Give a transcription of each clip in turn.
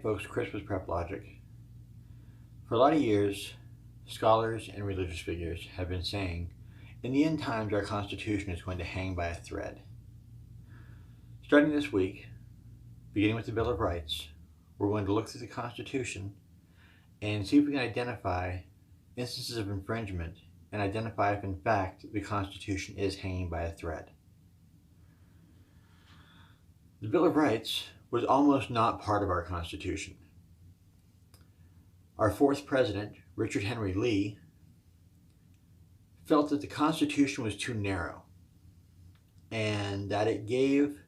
folks, Christmas prep logic. For a lot of years, scholars and religious figures have been saying, in the end times, our Constitution is going to hang by a thread. Starting this week, beginning with the Bill of Rights, we're going to look through the Constitution and see if we can identify instances of infringement and identify if, in fact, the Constitution is hanging by a thread. The Bill of Rights was almost not part of our Constitution. Our fourth president, Richard Henry Lee, felt that the Constitution was too narrow and that it gave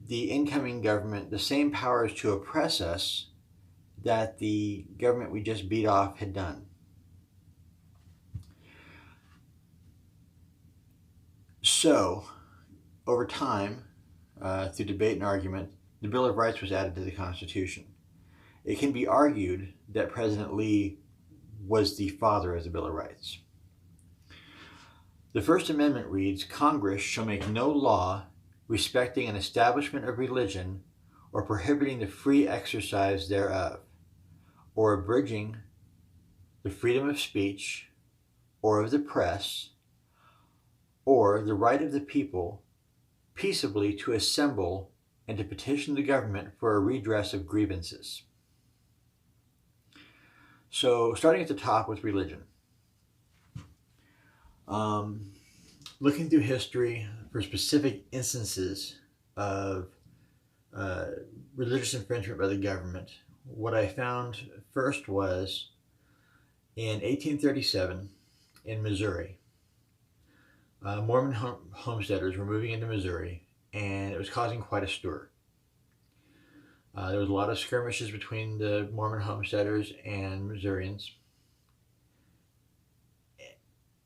the incoming government the same powers to oppress us that the government we just beat off had done. So, over time, through debate and argument, the Bill of Rights was added to the Constitution. It can be argued that President Lee was the father of the Bill of Rights. The First Amendment reads, "Congress shall make no law respecting an establishment of religion or prohibiting the free exercise thereof, or abridging the freedom of speech or of the press, or the right of the people peaceably to assemble and to petition the government for a redress of grievances." So, starting at the top with religion. Looking through history for specific instances of religious infringement by the government, what I found first was in 1837 in Missouri. Mormon homesteaders were moving into Missouri, and it was causing quite a stir. There was a lot of skirmishes between the Mormon homesteaders and Missourians,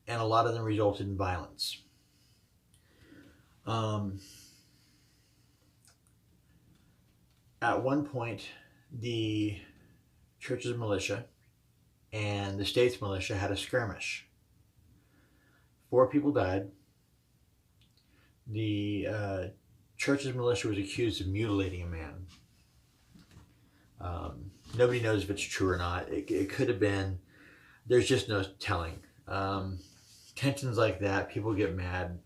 and a lot of them resulted in violence. At one point, the church's militia and the state's militia had a skirmish. 4 people died. The church's militia was accused of mutilating a man. Nobody knows if it's true or not. It could have been. There's just no telling. Tensions like that, people get mad.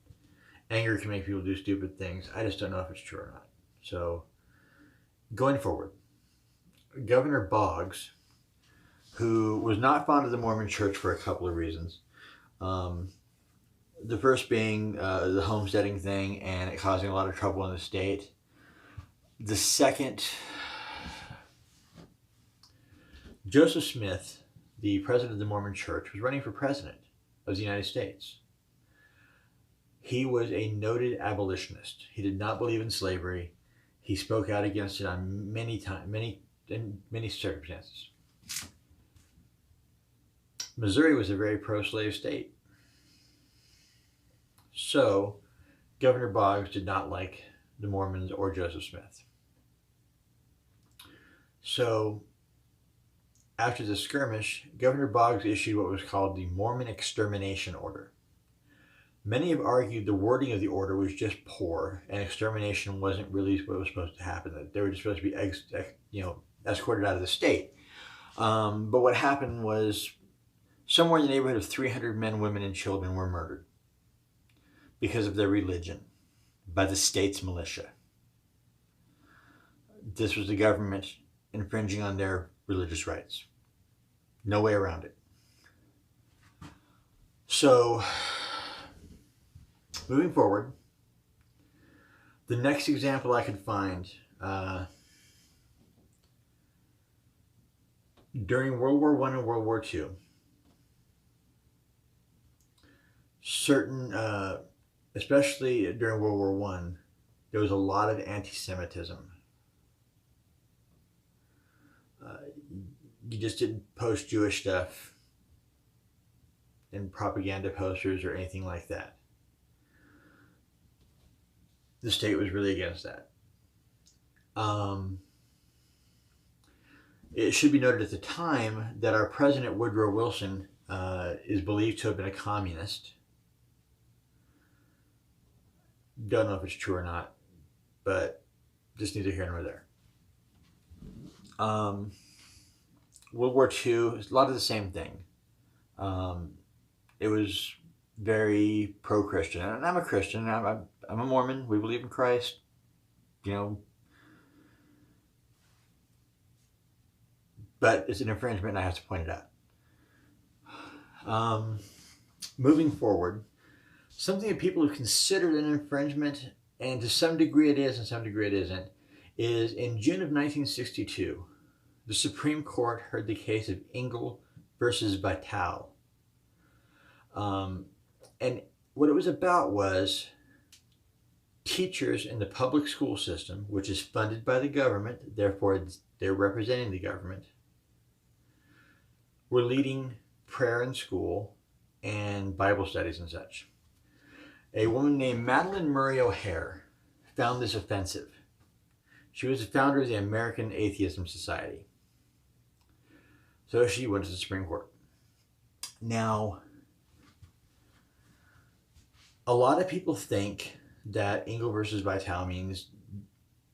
Anger can make people do stupid things. I just don't know if it's true or not. So, going forward, Governor Boggs, who was not fond of the Mormon Church for a couple of reasons. The first being the homesteading thing and it causing a lot of trouble in the state. The second, Joseph Smith, the president of the Mormon Church, was running for president of the United States. He was a noted abolitionist. He did not believe in slavery. He spoke out against it on many circumstances. Missouri was a very pro-slave state. So, Governor Boggs did not like the Mormons or Joseph Smith. So, after the skirmish, Governor Boggs issued what was called the Mormon Extermination Order. Many have argued the wording of the order was just poor and extermination wasn't really what was supposed to happen. That they were just supposed to be escorted out of the state. But what happened was somewhere in the neighborhood of 300 men, women, and children were murdered because of their religion by the state's militia. This was the government infringing on their religious rights. No way around it. So, moving forward, the next example I could find during World War I and World War II, certain, especially during World War I, there was a lot of anti-Semitism. You just didn't post Jewish stuff in propaganda posters or anything like that. The state was really against that. It should be noted at the time that our president, Woodrow Wilson, is believed to have been a communist. Don't know if it's true or not, but just neither here nor there. World War II, a lot of the same thing. It was very pro-Christian, and I'm a Christian. I'm a Mormon. We believe in Christ. You know, but it's an infringement, and I have to point it out. Moving forward, something that people have considered an infringement, and to some degree it is, and some degree it isn't, is in June of 1962, the Supreme Court heard the case of Engel versus Vitale. And what it was about was teachers in the public school system, which is funded by the government, therefore they're representing the government, were leading prayer in school and Bible studies and such. A woman named Madalyn OHair found this offensive. She was the founder of the American Atheism Society. So she went to the Supreme Court. Now, a lot of people think that Engel versus Vitale means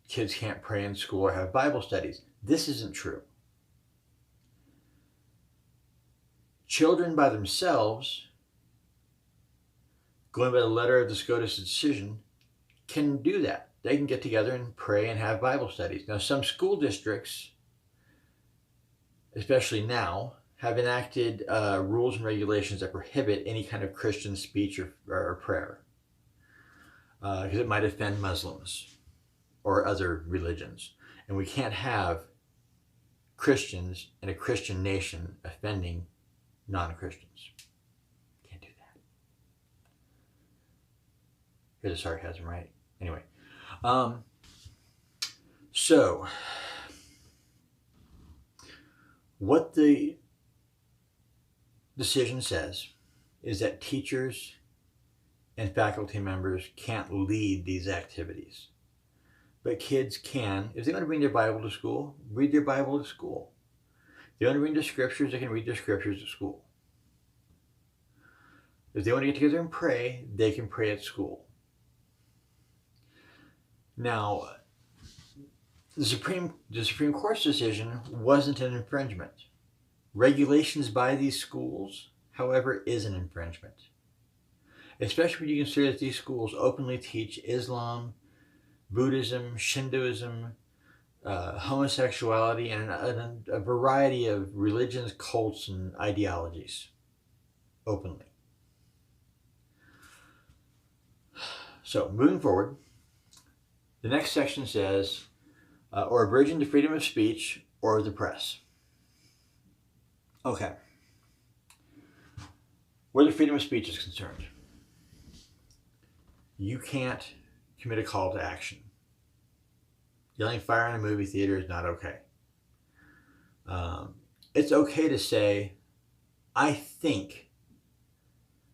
kids can't pray in school or have Bible studies. This isn't true. Children by themselves, going by the letter of the SCOTUS decision, can do that. They can get together and pray and have Bible studies. Now, some school districts, especially now, have enacted rules and regulations that prohibit any kind of Christian speech or prayer, because it might offend Muslims or other religions. And we can't have Christians in a Christian nation offending non-Christians. Can't do that. Here's a sarcasm, right? Anyway. So, what the decision says is that teachers and faculty members can't lead these activities. But kids can, if they want to bring their Bible to school, read their Bible to school. If they want to read their scriptures, they can read their scriptures at school. If they want to get together and pray, they can pray at school. Now, the Supreme Court's decision wasn't an infringement. Regulations by these schools, however, is an infringement. Especially when you consider that these schools openly teach Islam, Buddhism, Shintoism, homosexuality, and a variety of religions, cults, and ideologies openly. So, moving forward, the next section says, or abridging the freedom of speech or the press. Okay. Where the freedom of speech is concerned, you can't commit a call to action. Yelling fire in a movie theater is not okay. It's okay to say, I think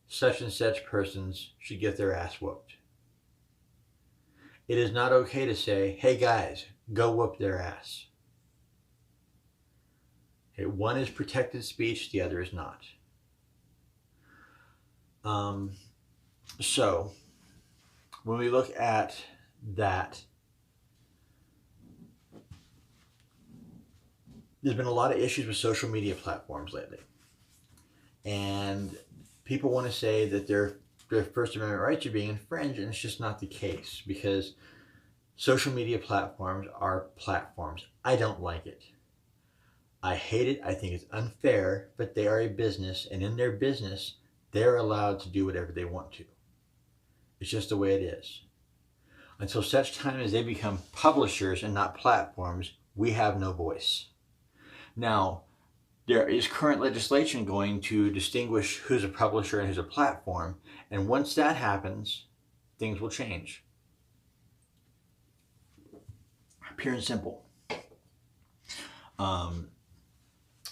such and such persons should get their ass whooped. It is not okay to say, hey guys, go whoop their ass. Okay, one is protected speech, the other is not. So, when we look at that, there's been a lot of issues with social media platforms lately. And people want to say that their First Amendment rights are being infringed, and it's just not the case, because social media platforms are platforms. I don't like it. I hate it. I think it's unfair, but they are a business, and in their business, they're allowed to do whatever they want to. It's just the way it is. Until such time as they become publishers and not platforms, we have no voice. Now, there is current legislation going to distinguish who's a publisher and who's a platform, and once that happens, things will change. Pure and simple.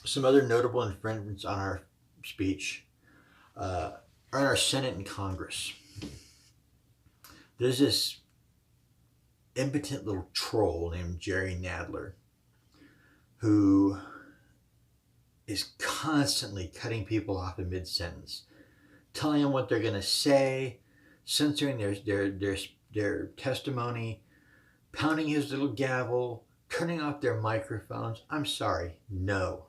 Some other notable infringements on our speech are in our Senate and Congress. There's this impotent little troll named Jerry Nadler who is constantly cutting people off in mid-sentence, telling them what they're going to say, censoring their testimony, pounding his little gavel, turning off their microphones. I'm sorry, no.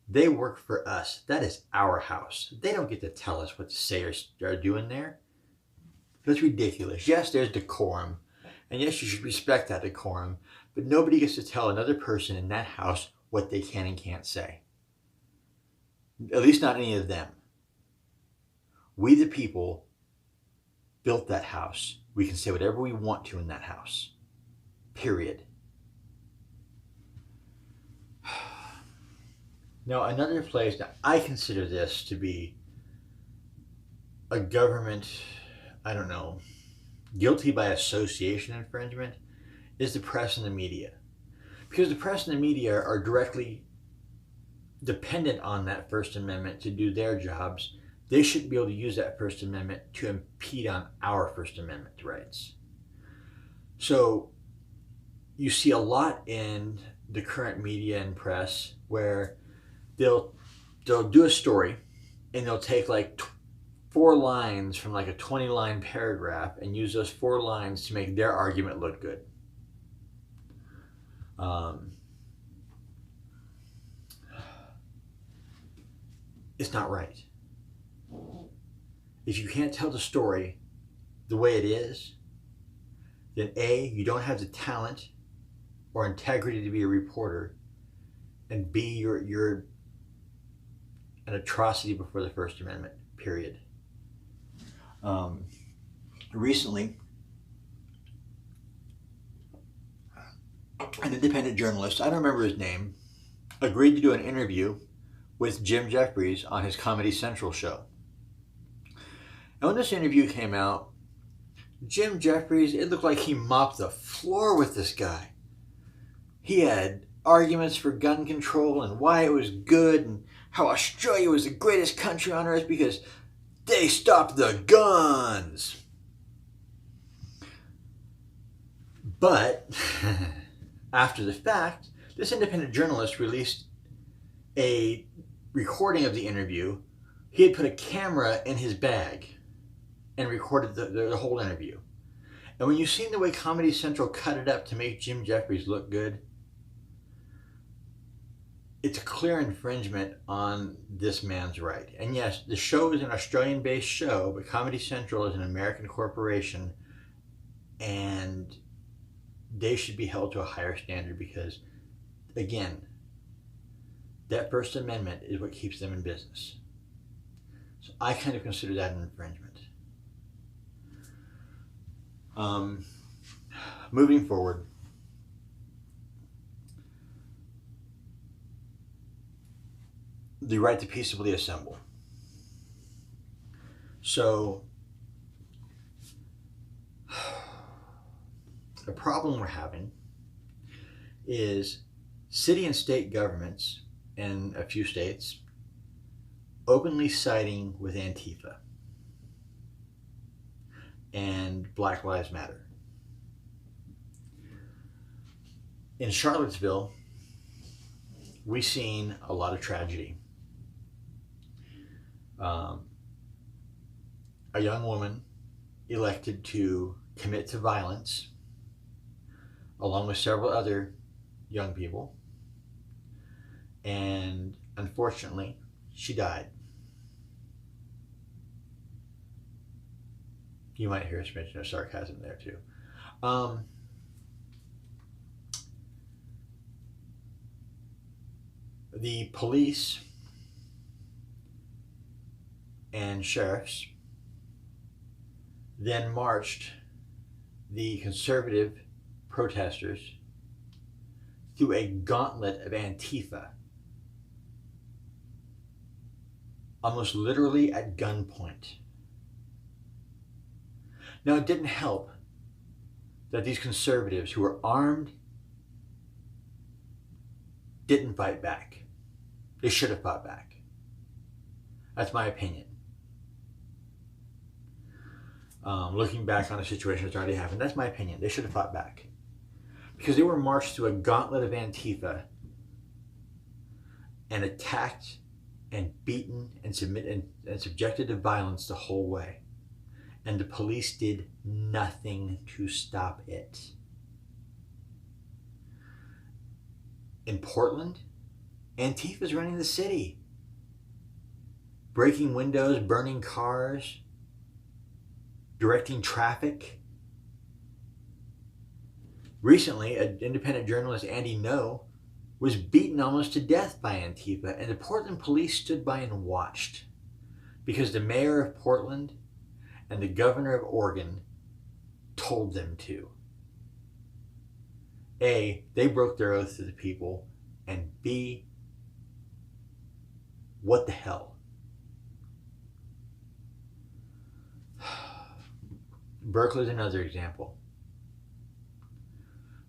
They work for us. That is our house. They don't get to tell us what to say or do in there. That's ridiculous. Yes, there's decorum. And yes, you should respect that decorum. But nobody gets to tell another person in that house what they can and can't say. At least not any of them. We, the people, built that house. We can say whatever we want to in that house. Period. Now, another place, now I consider this to be a government, I don't know, guilty by association infringement, is the press and the media. Because the press and the media are directly dependent on that First Amendment to do their jobs. They shouldn't be able to use that First Amendment to impede on our First Amendment rights. So you see a lot in the current media and press where they'll do a story and they'll take like 4 lines from like a 20-line paragraph and use those 4 lines to make their argument look good. It's not right. If you can't tell the story the way it is, then A, you don't have the talent or integrity to be a reporter, and B, you're an atrocity before the First Amendment, period. Recently, an independent journalist, I don't remember his name, agreed to do an interview with Jim Jeffries on his Comedy Central show. And when this interview came out, Jim Jeffries, it looked like he mopped the floor with this guy. He had arguments for gun control and why it was good and how Australia was the greatest country on earth because they stopped the guns. But after the fact, this independent journalist released a recording of the interview. He had put a camera in his bag and recorded the whole interview. And when you've seen the way Comedy Central cut it up to make Jim Jeffries look good, it's a clear infringement on this man's right. And yes, the show is an Australian-based show, but Comedy Central is an American corporation, and they should be held to a higher standard because, again, that First Amendment is what keeps them in business. So I kind of consider that an infringement. Moving forward, the right to peaceably assemble. So, the problem we're having is city and state governments in a few states openly siding with Antifa and Black Lives Matter. In Charlottesville, we've seen a lot of tragedy. A young woman elected to commit to violence along with several other young people, and unfortunately she died. You might hear a smidgen of sarcasm there too. The police and sheriffs then marched the conservative protesters through a gauntlet of Antifa, almost literally at gunpoint. Now, it didn't help that these conservatives who were armed didn't fight back. They should have fought back. That's my opinion. Looking back on a situation that's already happened, that's my opinion. They should have fought back. Because they were marched through a gauntlet of Antifa and attacked and beaten and subjected to violence the whole way. And the police did nothing to stop it. In Portland, Antifa's running the city. Breaking windows, burning cars, directing traffic. Recently, independent journalist Andy No was beaten almost to death by Antifa, and the Portland police stood by and watched because the mayor of Portland and the governor of Oregon told them to. A, they broke their oath to the people, and B, what the hell? Berkeley's another example.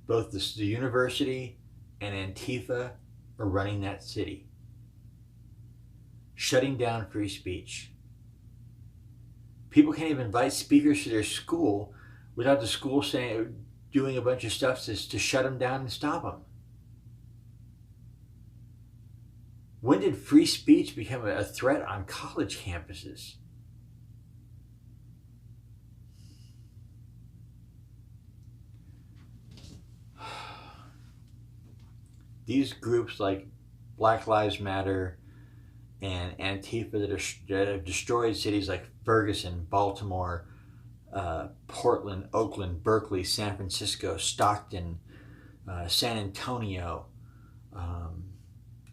Both the university and Antifa are running that city, shutting down free speech. People can't even invite speakers to their school without the school doing a bunch of stuff to shut them down and stop them. When did free speech become a threat on college campuses? These groups like Black Lives Matter and Antifa that have destroyed cities like Ferguson, Baltimore, Portland, Oakland, Berkeley, San Francisco, Stockton, San Antonio,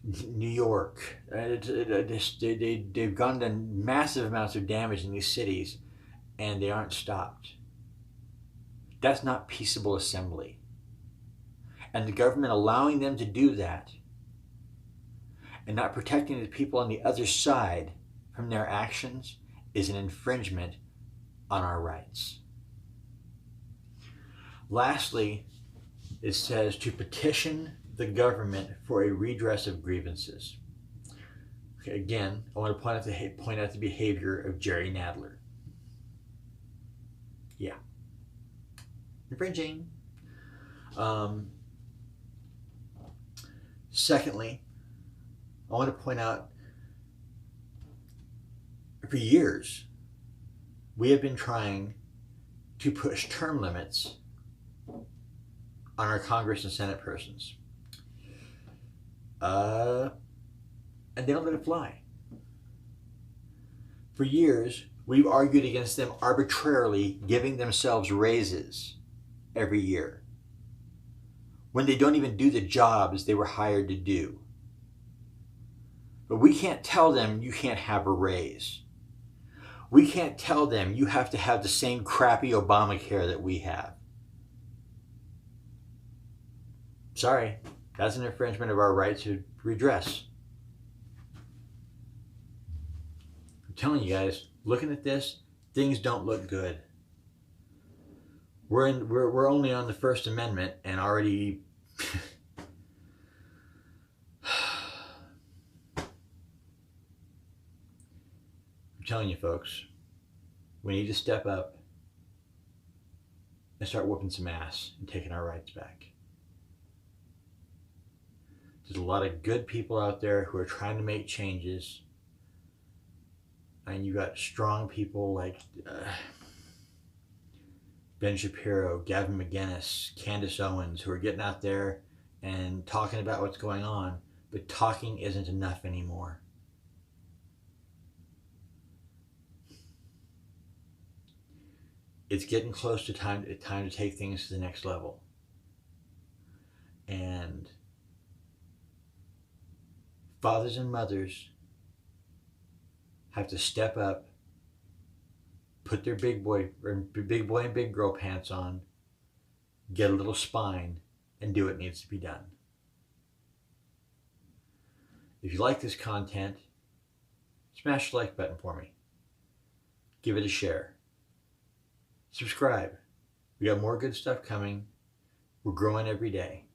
New York. They've done massive amounts of damage in these cities, and they aren't stopped. That's not peaceable assembly. And the government allowing them to do that and not protecting the people on the other side from their actions is an infringement on our rights. Lastly, it says to petition the government for a redress of grievances. Okay, again, I want to point out the behavior of Jerry Nadler. Yeah. Infringing. Secondly, I want to point out, for years, we have been trying to push term limits on our Congress and Senate persons. And they don't let it fly. For years, we've argued against them arbitrarily giving themselves raises every year when they don't even do the jobs they were hired to do. But we can't tell them you can't have a raise. We can't tell them you have to have the same crappy Obamacare that we have. Sorry, that's an infringement of our right to redress. I'm telling you guys, looking at this, things don't look good. We're only on the First Amendment and already I'm telling you folks, we need to step up and start whooping some ass and taking our rights back. There's a lot of good people out there who are trying to make changes, and you got strong people like Ben Shapiro, Gavin McInnes, Candace Owens, who are getting out there and talking about what's going on, but talking isn't enough anymore. It's getting close to time to take things to the next level. And fathers and mothers have to step up, put their big boy and big girl pants on, get a little spine, and do what needs to be done. If you like this content, smash the like button for me. Give it a share. Subscribe. We got more good stuff coming. We're growing every day.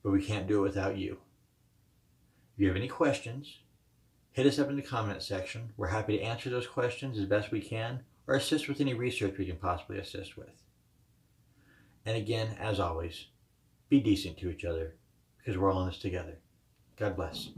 But we can't do it without you. If you have any questions, hit us up in the comment section. We're happy to answer those questions as best we can, or assist with any research we can possibly assist with. And again, as always, be decent to each other, because we're all in this together. God bless.